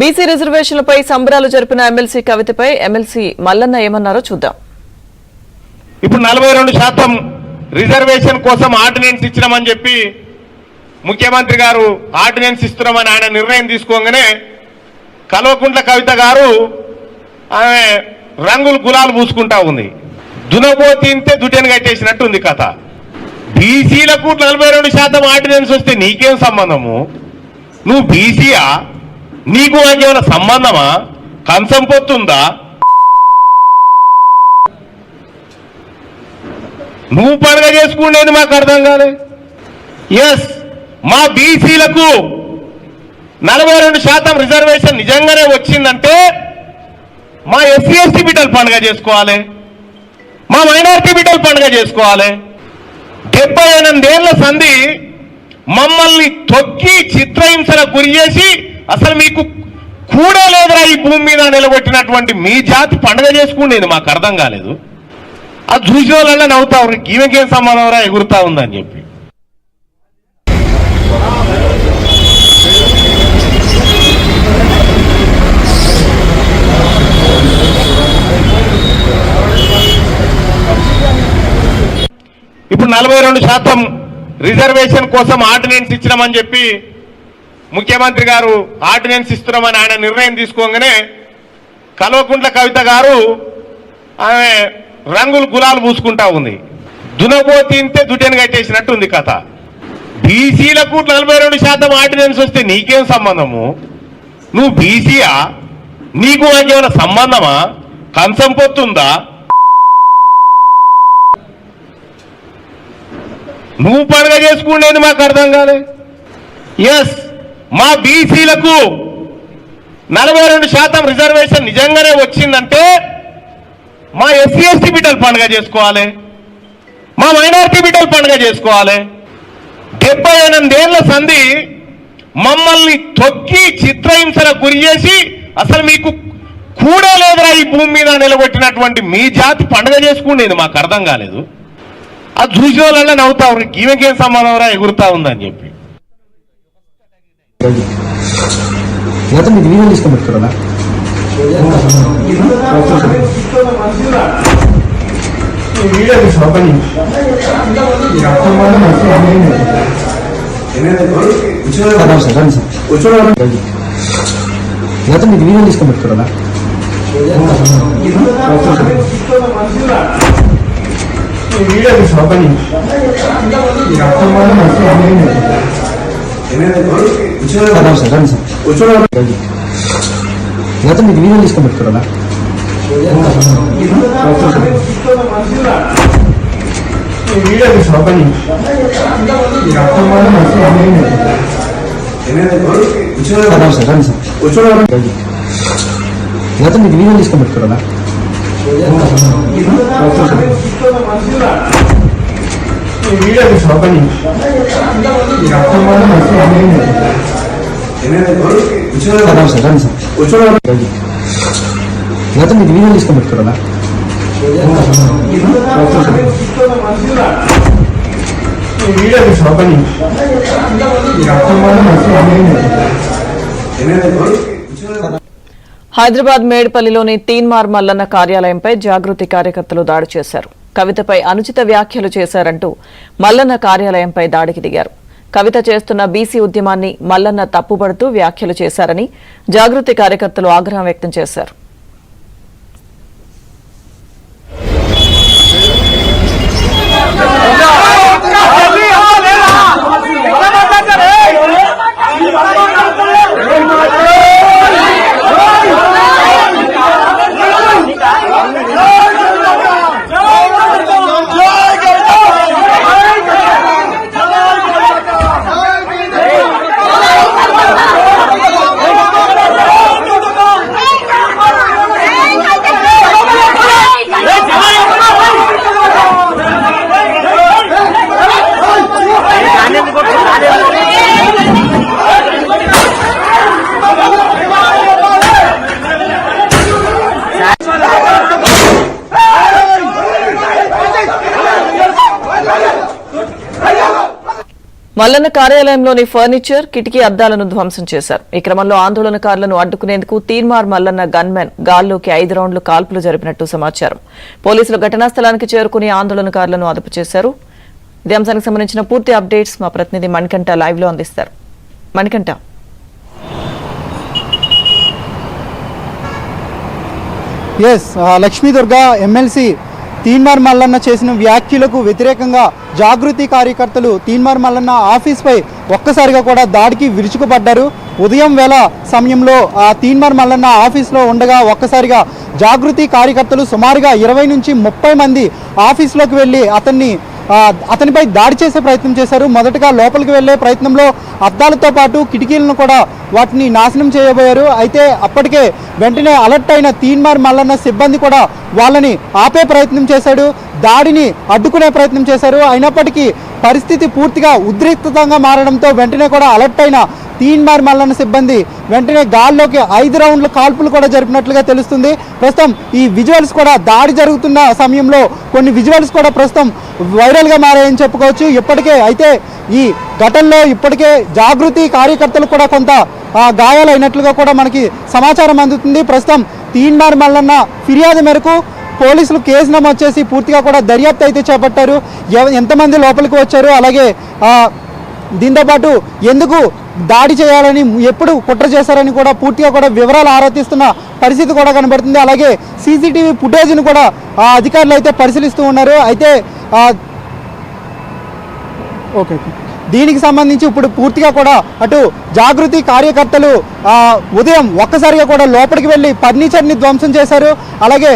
BC రిజర్వేషన్లపై సంబరాలు జరిపిన MLC కవితపై MLC Mallanna ఏమన్నారో చూద్దాం. ఇప్పుడు 42% రిజర్వేషన్ కోసం ఆర్డినెన్స్ ఇచ్చినామని చెప్పి ముఖ్యమంత్రి గారు ఆర్డినెన్స్ ఇస్తున్నామని ఆయన నిర్ణయం తీసుకోగానే కల్వకుంట్ల కవిత గారు ఆమె రంగులు గులాలు పూసుకుంటా ఉంది. దునపోతింతే దుటెను కట్టేసినట్టు ఉంది కథ. బీసీలకు 42% ఆర్డినెన్స్ వస్తే నీకేం సంబంధము? నువ్వు బీసీయా? నీకు నాకేమైనా సంబంధమా? కంచం పొత్తుందా? నువ్వు పండుగ చేసుకునేది మాకు అర్థం కాలే. ఎస్, మా బీసీలకు 42% రిజర్వేషన్ నిజంగానే వచ్చిందంటే మా ఎస్సీ ఎస్టీ బిడ్డలు పండుగ చేసుకోవాలి, మా మైనారిటీ బిడ్డలు పండుగ చేసుకోవాలి. 78 ఏళ్ల సంధి మమ్మల్ని తొక్కి చిత్రహింసలకు గురి చేసి అసలు మీకు కూడా లేదురా ఈ భూమి మీద నిలబెట్టినటువంటి మీ జాతి పండుగ చేసుకునేది మాకు అర్థం కాలేదు. అది చూసిన వాళ్ళ నవ్వుతా ఉన్నారు, ఈమెకేం సంబంధం రా ఎగురుతా ఉందని చెప్పి. ఇప్పుడు 42% రిజర్వేషన్ కోసం ఆర్డినెన్స్ ఇచ్చినామని చెప్పి ముఖ్యమంత్రి గారు ఆర్డినెన్స్ ఇస్తున్నామని ఆయన నిర్ణయం తీసుకోగానే కల్వకుంట్ల కవిత గారు ఆమె రంగులు గులాలు పూసుకుంటా ఉంది. దునపోతింతే దుటెను కట్టేసినట్టు ఉంది కథ. బీసీలకు 42% ఆర్డినెన్స్ వస్తే నీకేం సంబంధము? నువ్వు బీసీయా? నీకు నాకేమైనా సంబంధమా? కంచం పొత్తుందా? నువ్వు పండుగ చేసుకునేది మాకు అర్థం కాలే. ఎస్, మా బీసీలకు 42% రిజర్వేషన్ నిజంగానే వచ్చిందంటే మా ఎస్సీ ఎస్టీ బిడ్డలు పండుగ చేసుకోవాలి, మా మైనారిటీ బిడ్డలు పండుగ చేసుకోవాలి. 78 ఏళ్ల సంధి మమ్మల్ని తొక్కి చిత్రహింసలకు గురి చేసి అసలు మీకు కూడా లేదురా ఈ భూమి మీద నిలబెట్టినటువంటి మీ జాతి పండుగ చేసుకునేది మాకు అర్థం కాలేదు. అది చూసిన వాళ్ళ నవ్వుతా ఉన్నారు, ఈమెకేం సంబంధం రా ఎగురుతా ఉందని చెప్పి. హైదరాబాద్ మేడ్పల్లిలోని తీన్మార్ మల్లన్న కార్యాలయంపై జాగృతి కార్యకర్తలు దాడి చేశారు. కవితపై అనుచిత వ్యాఖ్యలు చేశారంటూ మల్లన్న కార్యాలయంపై దాడికి దిగారు. కవిత చేస్తున్న బీసీ ఉద్యమాన్ని మల్లన్న తప్పుపడుతూ వ్యాఖ్యలు చేశారని జాగృతి కార్యకర్తలు ఆగ్రహం వ్యక్తం చేశారు. మల్లన్న కార్యాలయంలోని ఫర్నిచర్, కిటికీ అద్దాలను ధ్వంసం చేశారు. ఈ క్రమంలో ఆందోళనకారులను అడ్డుకునేందుకు తీన్మార్ మల్లన్న గన్మెన్ గాల్లోకి 5 రౌండ్లు కాల్పులు జరిపినట్టు సమాచారం. పోలీసులు ఘటనా స్థలానికి చేరుకుని ఆందోళనకారులను అదుపు చేశారు. ఇదే అంశానికి సంబంధించిన పూర్తి అప్డేట్స్ మా ప్రతినిధి మణికంఠ లైవ్ లో అందిస్తారు. మణికంఠ, లక్ష్మీదుర్గ ఎమ్మెల్సీ తీన్మార్ మల్లన్న చేసిన వ్యాఖ్యలకు వ్యతిరేకంగా జాగృతి కార్యకర్తలు తీన్మార్ మల్లన్న ఆఫీస్పై ఒక్కసారిగా కూడా దాడికి విరుచుకుపడ్డారు. ఉదయం వేళ సమయంలో తీన్మార్ మల్లన్న ఆఫీస్లో ఉండగా ఒక్కసారిగా జాగృతి కార్యకర్తలు సుమారుగా 20 నుంచి 30 మంది ఆఫీస్లోకి వెళ్ళి అతనిపై దాడి చేసే ప్రయత్నం చేశారు. మొదటగా లోపలికి వెళ్లే ప్రయత్నంలో అద్దాలతో పాటు కిటికీలను కూడా వాటిని నాశనం చేయబోయారు. అయితే అప్పటికే వెంటనే అలర్ట్ అయిన తీన్మార్ మల్లన్న సిబ్బంది కూడా వాళ్ళని ఆపే ప్రయత్నం చేశాడు, దాడిని అడ్డుకునే ప్రయత్నం చేశారు. అయినప్పటికీ పరిస్థితి పూర్తిగా ఉద్రిక్తంగా మారడంతో వెంటనే కూడా అలర్ట్ అయిన తీన్మార్ మల్లన్న సిబ్బంది వెంటనే గాల్లోకి 5 రౌండ్ల కాల్పులు కూడా జరిపినట్లుగా తెలుస్తుంది. ప్రస్తుతం ఈ విజువల్స్ కూడా దాడి జరుగుతున్న సమయంలో కొన్ని విజువల్స్ కూడా ప్రస్తుతం వైరల్గా మారాయని చెప్పుకోవచ్చు. అయితే ఈ ఘటనలో ఇప్పటికే జాగృతి కార్యకర్తలు కూడా కొంత గాయాలైనట్లుగా కూడా మనకి సమాచారం అందుతుంది. ప్రస్తుతం తీన్మార్ మల్లన్న ఫిర్యాదు మేరకు పోలీసులు కేసు నమోదు చేసి పూర్తిగా కూడా దర్యాప్తు అయితే చేపట్టారు. ఎంతమంది లోపలికి వచ్చారు, అలాగే దీంతోపాటు ఎందుకు దాడి చేయాలని, ఎప్పుడు కుట్ర చేశారని కూడా పూర్తిగా కూడా వివరాలు ఆరాధిస్తున్న పరిస్థితి కూడా కనబడుతుంది. అలాగే సీసీటీవీ ఫుటేజ్ను కూడా అధికారులు అయితే పరిశీలిస్తూ ఉన్నారు. అయితే ఓకే, దీనికి సంబంధించి ఇప్పుడు పూర్తిగా కూడా అటు జాగృతి కార్యకర్తలు ఉదయం ఒక్కసారిగా కూడా లోపలికి వెళ్ళి ఫర్నిచర్ని ధ్వంసం చేశారు. అలాగే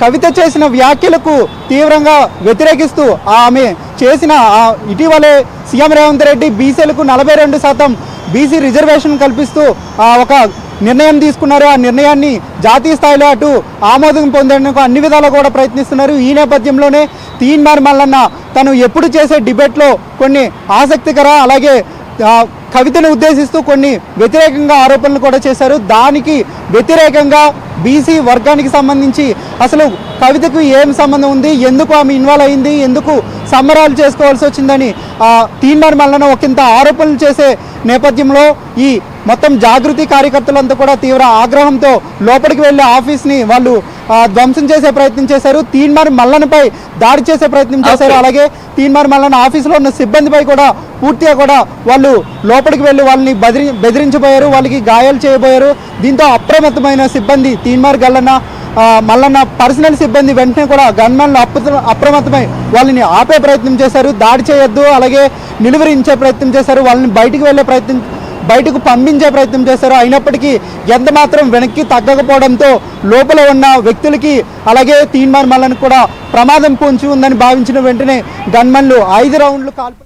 కవిత చేసిన వ్యాఖ్యలకు తీవ్రంగా వ్యతిరేకిస్తూ ఆమె చేసిన ఇటీవలే సీఎం రేవంత్ రెడ్డి బీసీలకు 42% బీసీ రిజర్వేషన్ కల్పిస్తూ ఒక నిర్ణయం తీసుకున్నారు. ఆ నిర్ణయాన్ని జాతీయ స్థాయిలో అటు ఆమోదం పొందేందుకు అన్ని విధాలా కూడా ప్రయత్నిస్తున్నారు. ఈ నేపథ్యంలోనే తీన్మార్ మల్లన్న తను ఎప్పుడు చేసే డిబేట్లో కొన్ని ఆసక్తికర, అలాగే కవితను ఉద్దేశిస్తూ కొన్ని వ్యతిరేకంగా ఆరోపణలు కూడా చేశారు. దానికి వ్యతిరేకంగా బీసీ వర్గానికి సంబంధించి అసలు కవితకు ఏం సంబంధం ఉంది, ఎందుకు ఆమె ఇన్వాల్వ్ అయింది, ఎందుకు సంబరాలు చేసుకోవాల్సి వచ్చిందని తీన్మార్ మల్లన్న ఒకంత ఆరోపణలు చేసే నేపథ్యంలో ఈ మొత్తం జాగృతి కార్యకర్తలంతా కూడా తీవ్ర ఆగ్రహంతో లోపలికి వెళ్ళి ఆఫీస్ని వాళ్ళు ధ్వంసం చేసే ప్రయత్నం చేశారు. తీన్మార్ మల్లన్నపై దాడి చేసే ప్రయత్నం చేశారు. అలాగే తీన్మార్ మల్లన్న ఆఫీసులో ఉన్న సిబ్బందిపై కూడా పూర్తిగా కూడా వాళ్ళు లోపలికి వెళ్ళి వాళ్ళని బెదిరించబోయారు, వాళ్ళకి గాయాలు చేయబోయారు. దీంతో అప్రమత్తమైన సిబ్బంది తీన్మార్ మల్లన్న పర్సనల్ సిబ్బంది వెంటనే కూడా గన్మెన్లు అప్రమత్తమై వాళ్ళని ఆపే ప్రయత్నం చేశారు. దాడి చేయొద్దు, అలాగే నిలువరించే ప్రయత్నం చేశారు. వాళ్ళని బయటకు పంపించే ప్రయత్నం చేశారు. అయినప్పటికీ ఎంత మాత్రం వెనక్కి తగ్గకపోవడంతో లోపల ఉన్న వ్యక్తులకి, అలాగే తీన్మార్ మల్లన్నకు కూడా ప్రమాదం పొంచి ఉందని భావించిన వెంటనే గన్మెన్లు 5 రౌండ్లు కాల్పు